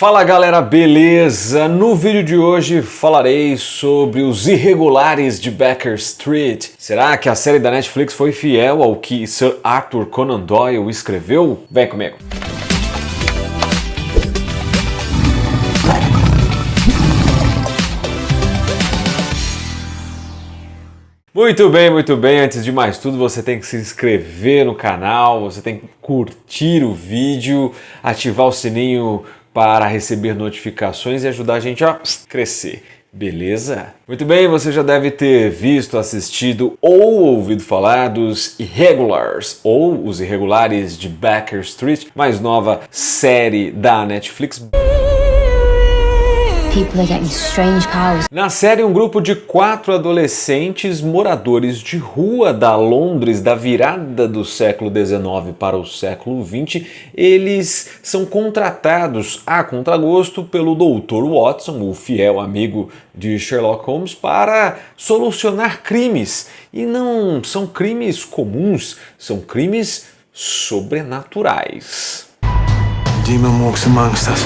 Fala galera, beleza? No vídeo de hoje falarei sobre os irregulares de Baker Street. Será que a série da Netflix foi fiel ao que Sir Arthur Conan Doyle escreveu? Vem comigo! Muito bem. Antes de mais tudo, você tem que se inscrever no canal, você tem que curtir o vídeo, ativar o sininho para receber notificações e ajudar a gente a crescer, beleza? Muito bem, você já deve ter visto, assistido ou ouvido falar dos Irregulars, ou os Irregulares de Baker Street, mais nova série da Netflix. People are getting strange powers. Na série, um grupo de 4 adolescentes moradores de rua da Londres da virada do século XIX para o século XX, eles são contratados a contragosto pelo Dr. Watson, o fiel amigo de Sherlock Holmes, para solucionar crimes. E não são crimes comuns, são crimes sobrenaturais. Demon walks amongst us.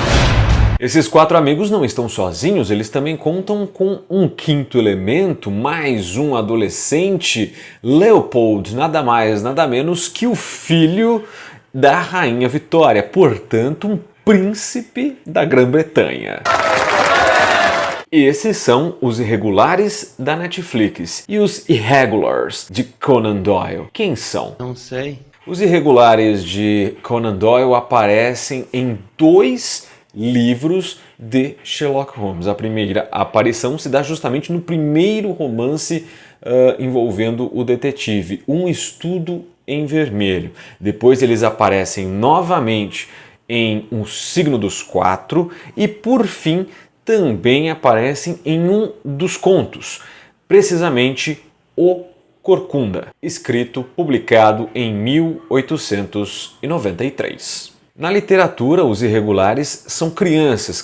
Esses 4 amigos não estão sozinhos, eles também contam com um quinto elemento, mais um adolescente, Leopold, nada mais, nada menos que o filho da Rainha Vitória, portanto um príncipe da Grã-Bretanha. Esses são os Irregulares da Netflix. E os Irregulars de Conan Doyle, quem são? Não sei. Os Irregulares de Conan Doyle aparecem em 2 livros de Sherlock Holmes. A primeira aparição se dá justamente no primeiro romance envolvendo o detetive, Um Estudo em Vermelho. Depois eles aparecem novamente em Um Signo dos Quatro e, por fim, também aparecem em um dos contos, precisamente O Corcunda, escrito, publicado em 1893. Na literatura, os Irregulares são crianças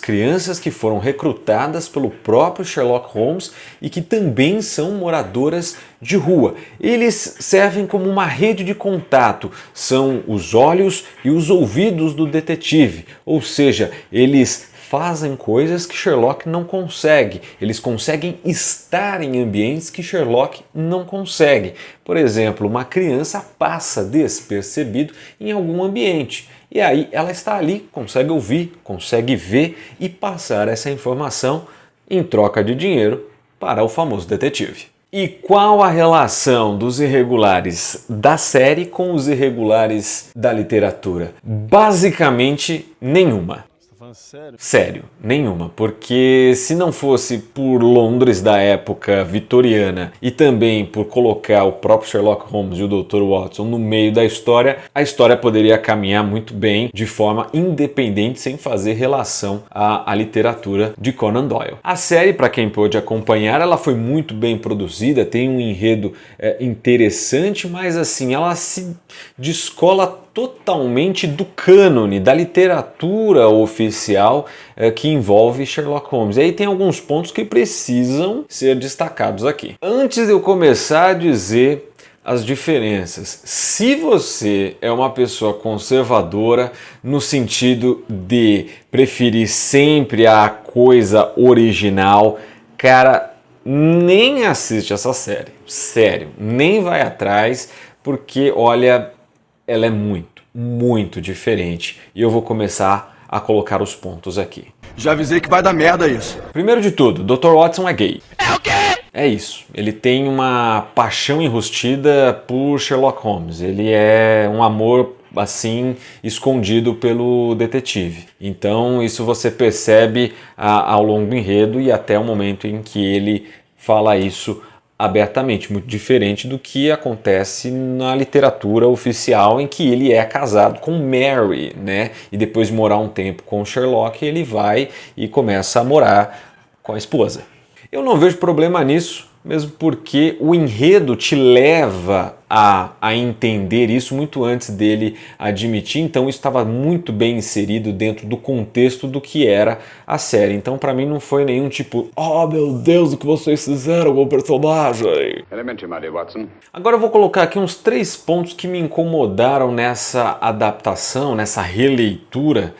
que foram recrutadas pelo próprio Sherlock Holmes e que também são moradoras de rua. Eles servem como uma rede de contato, são os olhos e os ouvidos do detetive, ou seja, eles fazem coisas que Sherlock não consegue. Eles conseguem estar em ambientes que Sherlock não consegue. Por exemplo, uma criança passa despercebido em algum ambiente. E aí ela está ali, consegue ouvir, consegue ver e passar essa informação em troca de dinheiro para o famoso detetive. E qual a relação dos Irregulares da série com os Irregulares da literatura? Basicamente nenhuma. Sério, nenhuma, porque se não fosse por Londres da época vitoriana e também por colocar o próprio Sherlock Holmes e o Dr. Watson no meio da história, a história poderia caminhar muito bem de forma independente, sem fazer relação à literatura de Conan Doyle. A série, para quem pôde acompanhar, ela foi muito bem produzida, tem um enredo interessante, mas assim, ela se descola totalmente do cânone, da literatura oficial que envolve Sherlock Holmes. E aí tem alguns pontos que precisam ser destacados aqui. Antes de eu começar a dizer as diferenças, se você é uma pessoa conservadora no sentido de preferir sempre a coisa original, cara, nem assiste essa série. Sério, nem vai atrás, porque olha, ela é muito diferente. E eu vou começar a colocar os pontos aqui. Já avisei que vai dar merda isso. Primeiro de tudo, Dr. Watson é gay. É o quê? É isso. Ele tem uma paixão enrustida por Sherlock Holmes. Ele é um amor, assim, escondido pelo detetive. Então isso você percebe ao longo do enredo e até o momento em que ele fala isso abertamente, muito diferente do que acontece na literatura oficial, em que ele é casado com Mary, né? E depois de morar um tempo com Sherlock, ele vai e começa a morar com a esposa. Eu não vejo problema nisso, mesmo porque o enredo te leva a entender isso muito antes dele admitir, então isso estava muito bem inserido dentro do contexto do que era a série. Então para mim não foi nenhum tipo, oh meu Deus, o que vocês fizeram com o personagem. Elementary, my dear Watson. Agora eu vou colocar aqui uns 3 pontos que me incomodaram nessa adaptação, nessa releitura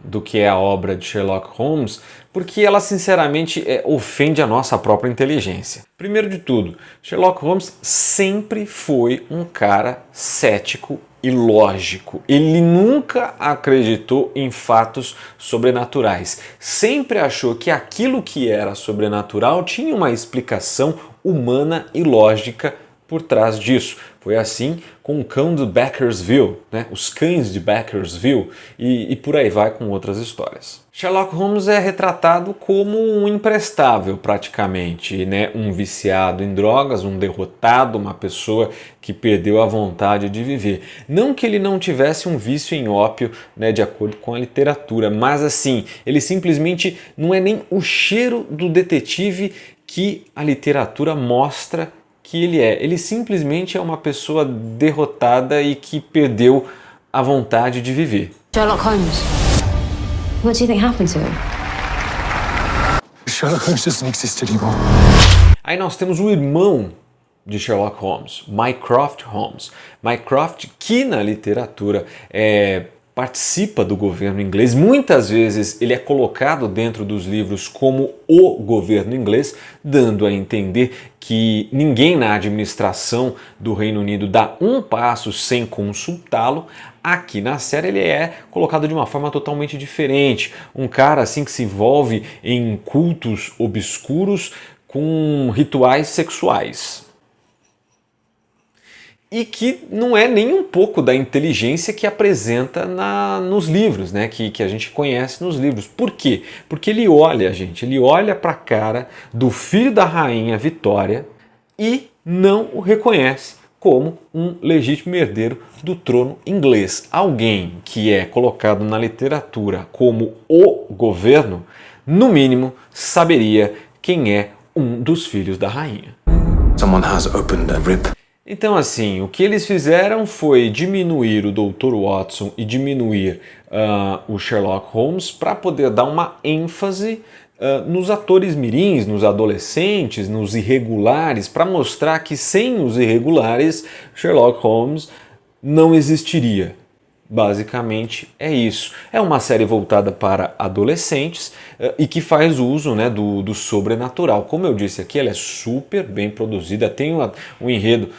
do que é a obra de Sherlock Holmes, porque ela sinceramente ofende a nossa própria inteligência. Primeiro de tudo, Sherlock Holmes sempre foi um cara cético e lógico. Ele nunca acreditou em fatos sobrenaturais. Sempre achou que aquilo que era sobrenatural tinha uma explicação humana e lógica por trás disso. Foi assim com o cão de Beckersville, né? Os cães de Beckersville, e por aí vai com outras histórias. Sherlock Holmes é retratado como um imprestável praticamente, né? Um viciado em drogas, um derrotado, uma pessoa que perdeu a vontade de viver. Não que ele não tivesse um vício em ópio, né? De acordo com a literatura, mas assim, ele simplesmente não é nem o cheiro do detetive que a literatura mostra que ele é. Ele simplesmente é uma pessoa derrotada e que perdeu a vontade de viver. Sherlock Holmes. What do you think happened to him? Sherlock Holmes doesn't exist anymore. Aí nós temos o irmão de Sherlock Holmes, Mycroft Holmes. Mycroft, que na literatura participa do governo inglês. Muitas vezes ele é colocado dentro dos livros como o governo inglês, dando a entender que ninguém na administração do Reino Unido dá um passo sem consultá-lo. Aqui na série ele é colocado de uma forma totalmente diferente. Um cara assim que se envolve em cultos obscuros com rituais sexuais. E que não é nem um pouco da inteligência que apresenta nos livros, né? Que a gente conhece nos livros. Por quê? Porque ele olha para a cara do filho da rainha Vitória e não o reconhece como um legítimo herdeiro do trono inglês. Alguém que é colocado na literatura como o governo, no mínimo, saberia quem é um dos filhos da rainha. Someone has opened a rip. Então assim, o que eles fizeram foi diminuir o Dr. Watson e diminuir o Sherlock Holmes para poder dar uma ênfase nos atores mirins, nos adolescentes, nos irregulares, para mostrar que sem os irregulares Sherlock Holmes não existiria. Basicamente é isso. É uma série voltada para adolescentes e que faz uso, né, do sobrenatural. Como eu disse aqui, ela é super bem produzida, tem um enredo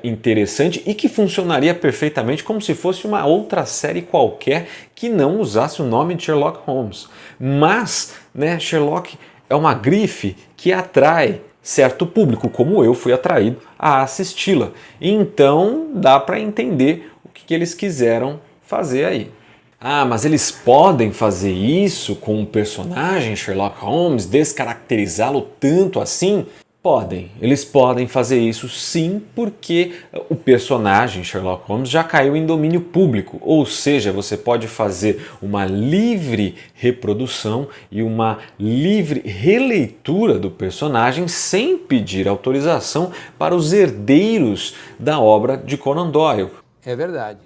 interessante e que funcionaria perfeitamente como se fosse uma outra série qualquer que não usasse o nome de Sherlock Holmes. Mas, né, Sherlock é uma grife que atrai certo público, como eu fui atraído a assisti-la. Então dá para entender o que eles quiseram fazer aí. Ah, mas eles podem fazer isso com o personagem Sherlock Holmes, descaracterizá-lo tanto assim? Podem, eles podem fazer isso sim, porque o personagem Sherlock Holmes já caiu em domínio público, ou seja, você pode fazer uma livre reprodução e uma livre releitura do personagem sem pedir autorização para os herdeiros da obra de Conan Doyle. É verdade.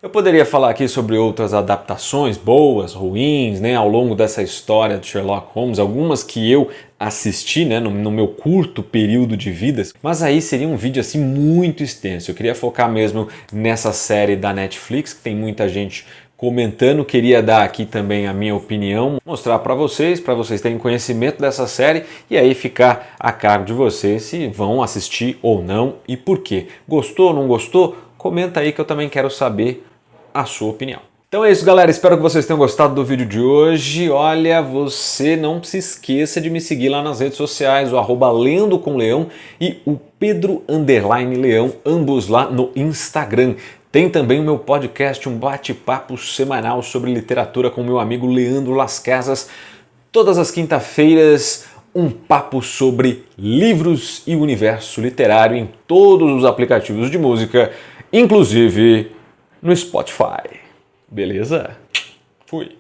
Eu poderia falar aqui sobre outras adaptações, boas, ruins, né, ao longo dessa história de Sherlock Holmes, algumas que eu assisti, né, no meu curto período de vida, mas aí seria um vídeo assim muito extenso. Eu queria focar mesmo nessa série da Netflix, que tem muita gente comentando, queria dar aqui também a minha opinião, mostrar para vocês terem conhecimento dessa série e aí ficar a cargo de vocês se vão assistir ou não e por quê. Gostou ou não gostou? Comenta aí que eu também quero saber a sua opinião. Então é isso, galera, espero que vocês tenham gostado do vídeo de hoje. Olha, você não se esqueça de me seguir lá nas redes sociais, o @lendocomleão e o Pedro_Leão, ambos lá no Instagram. Tem também o meu podcast, um bate-papo semanal sobre literatura com meu amigo Leandro Las Casas. Todas as quinta-feiras, um papo sobre livros e universo literário em todos os aplicativos de música, inclusive no Spotify. Beleza? Fui!